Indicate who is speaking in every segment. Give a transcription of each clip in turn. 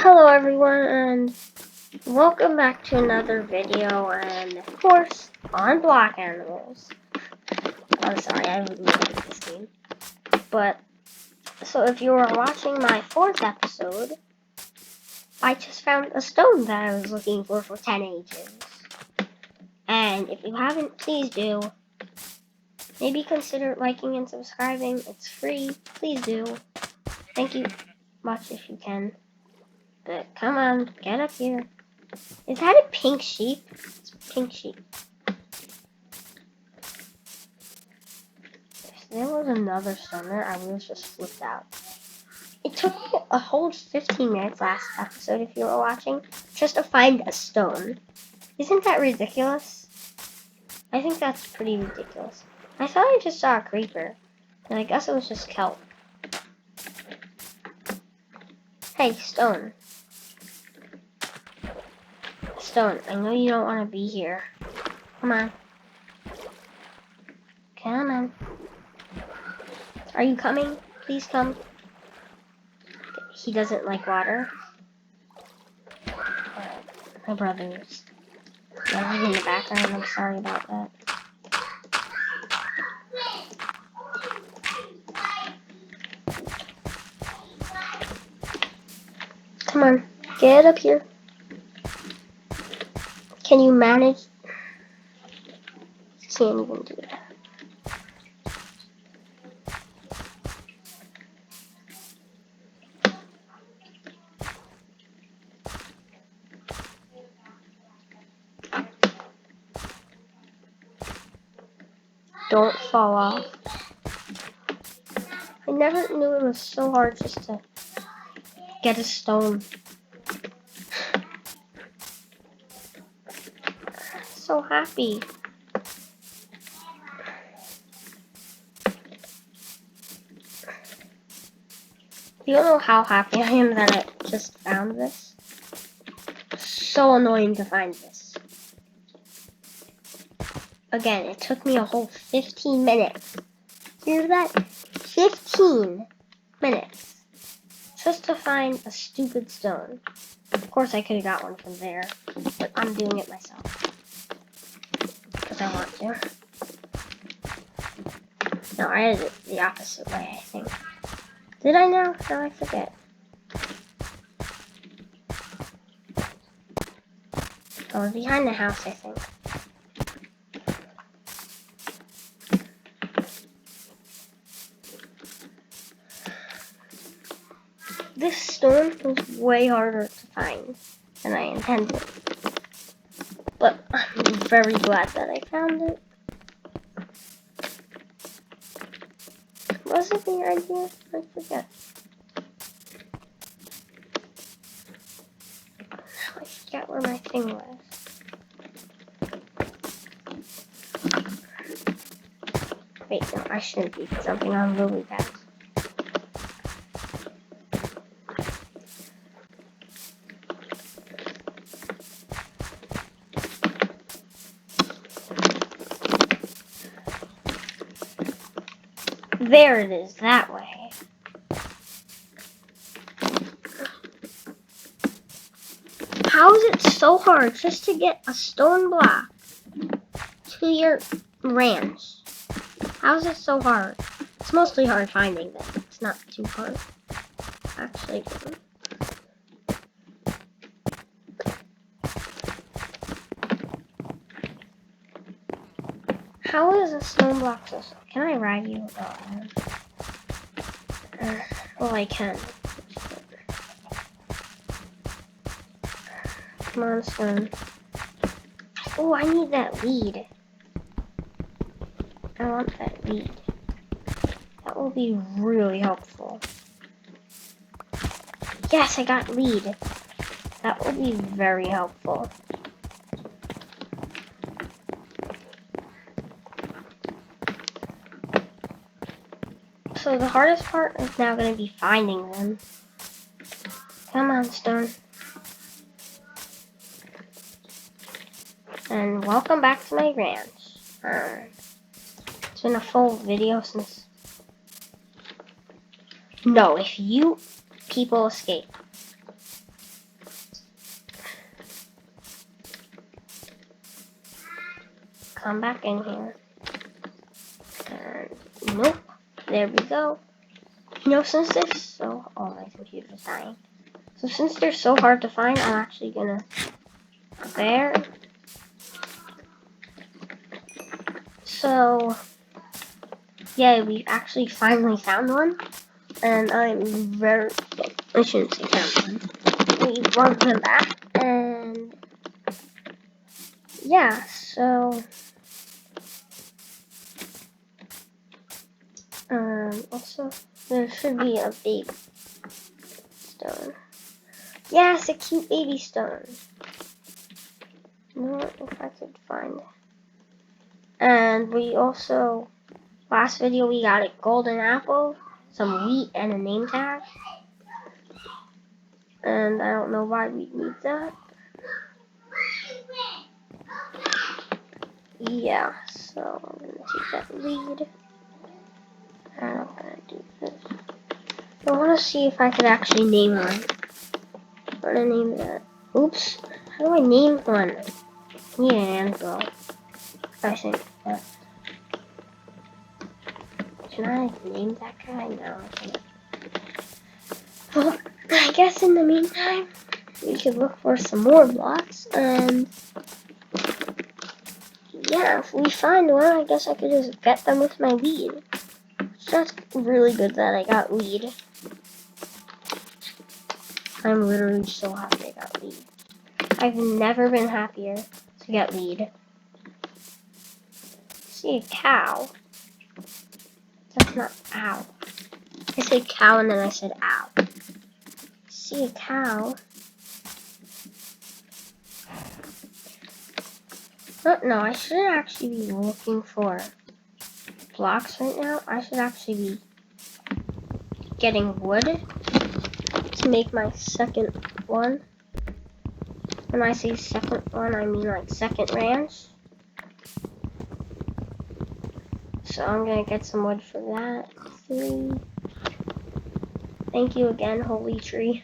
Speaker 1: Hello everyone and welcome back to another video, and of course on Block Animals. I'm sorry, I really like this game. But so if you were watching my 4th episode, I just found a stone that I was looking for 10 ages. And if you haven't, please do. Maybe consider liking and subscribing. It's free. Please do. Thank you much if you can. But come on, get up here. Is that a pink sheep? It's a pink sheep. If there was another stone there, I would have just flipped out. It took me a whole 15 minutes last episode, if you were watching, just to find a stone. Isn't that ridiculous? I think that's pretty ridiculous. I thought I just saw a creeper, and I guess it was just kelp. Hey, stone. Stone, I know you don't want to be here. Come on. Come on. Are you coming? Please come. He doesn't like water. My brother's yelling in the background. I'm sorry about that. Come on, get up here. Can you manage? You can't even do that. Don't fall off. I never knew it was so hard just to get a stone. So happy. You don't know how happy I am that I just found this. So annoying to find this. Again, it took me a whole 15 minutes. Hear that? 15 minutes. Just to find a stupid stone. Of course, I could have got one from there, but I'm doing it myself. Because I want to. No, I did it the opposite way, I think. Did I now? No, I forget. Oh, behind the house, I think. This stone was way harder to find than I intended. But I'm very glad that I found it. Was it behind here? I forget. I forget where my thing was. Wait, no, I shouldn't be jumping on lily pads. There it is, that way. How is it so hard just to get a stone block to your ranch? How is it so hard? It's mostly hard finding them. It's not too hard. Actually, how is a stone block so slow? Can I ride you? Well, I can. Come on, stone. Oh, I need that lead. I want that lead. That will be really helpful. Yes, I got lead. That will be very helpful. So the hardest part is now going to be finding them. Come on, stone. And welcome back to my ranch. It's been a full video since... No, if you people escape, come back in here. And nope. There we go. You know, since they're so... Oh, my computer's dying. So since they're so hard to find, I'm actually gonna... There. So... Yeah, we actually finally found one. And I'm very... I shouldn't say found one. We brought them back. And... Yeah, so... Also, there should be a baby stone. Yes, a cute baby stone. You know what, if I could find it. And we also, last video we got a golden apple, some wheat, and a name tag. And I don't know why we need that. Yeah, so I'm gonna take that lead. And I'm gonna do this. I wanna see if I could actually name one. I'm gonna name that. Oops. How do I name one? I need an anvil. I think that. Can I name that guy? No, I can't. Well, I guess in the meantime, we could look for some more blocks. And yeah, if we find one, I guess I could just get them with my weed. So that's really good that I got weed. I'm literally so happy I got weed. I've never been happier to get weed. See a cow. That's not ow. I said cow and then I said ow. See a cow. But no, I shouldn't actually be looking for blocks right now. I should actually be getting wood to make my second one. When I say second one, I mean like second ranch. So I'm gonna get some wood for that. 3. Thank you again, holy tree.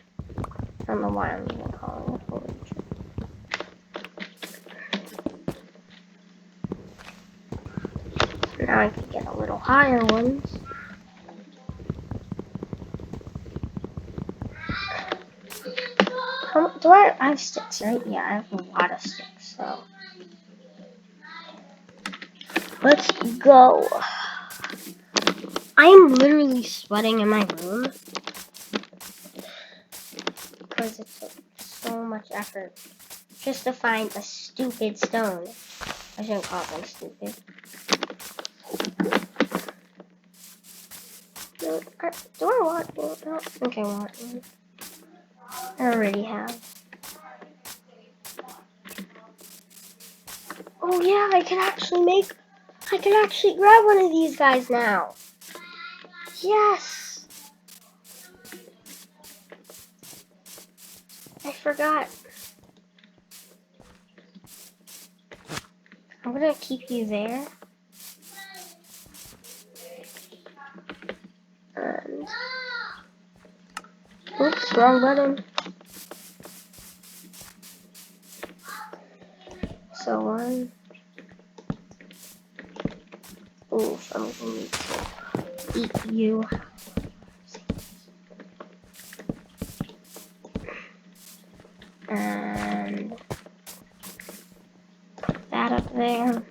Speaker 1: I don't know why I'm even calling it holy tree. Now I can get a little higher ones. Do I have sticks, right? Yeah, I have a lot of sticks, so. Let's go. I'm literally sweating in my room. Because it took so much effort just to find a stupid stone. I shouldn't call them stupid. No, do I want one? I don't think I want one. I already have. Oh yeah, I can actually grab one of these guys now. Yes! I forgot. I'm gonna keep you there. And... Oops, wrong button. So on. Oof, I'm gonna need to eat you. And put that up there.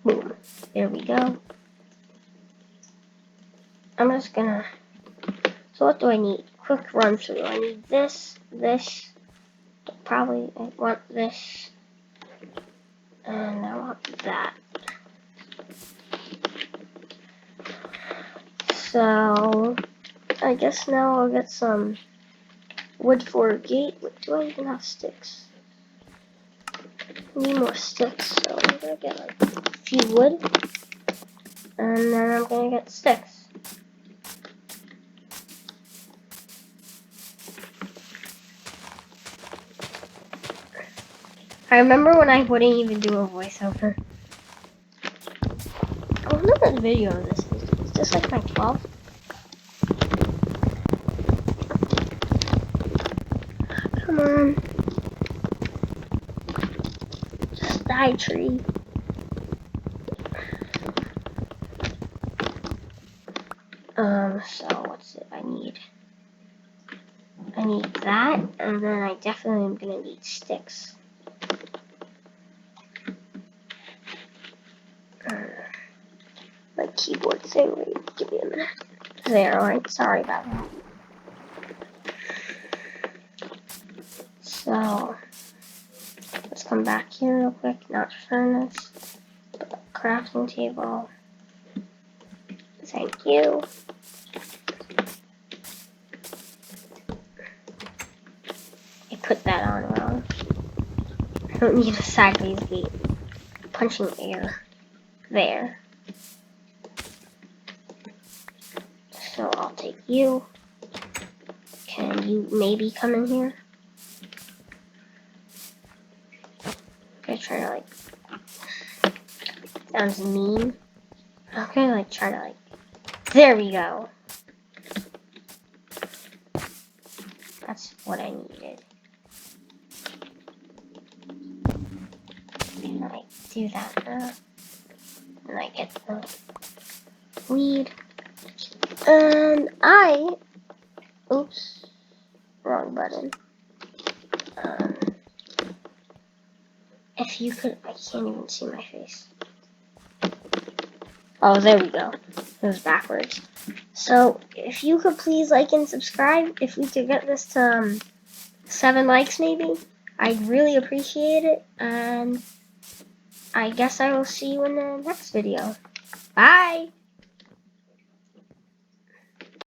Speaker 1: Boom. There we go. I'm just gonna... So what do I need? Quick run through. I need this, probably I want this, and I want that. So, I guess now I'll get some wood for a gate. Wait, do I even have sticks? I need more sticks, so I'm gonna get like a few wood, and then I'm gonna get sticks. I remember when I wouldn't even do a voiceover. I wonder what video this is. Is this like my 12th? on. Just die, tree. So what's it I need? I need that, and then I definitely am gonna need sticks. My keyboard's there, wait, give me a minute. There, alright, sorry about that. So, let's come back here real quick, not furnace, but crafting table. Thank you. I put that on wrong. I don't need a sideways gate. Punching air. There. So I'll take you. Can you maybe come in here? I'm gonna try to sounds mean. I'm gonna try to there we go. That's what I needed. And I do that now. And I get the weed. And oops, wrong button. If you could, I can't even see my face. Oh, there we go. It was backwards. So, if you could please like and subscribe, if we could get this to 7 likes maybe, I'd really appreciate it. And I guess I will see you in the next video. Bye!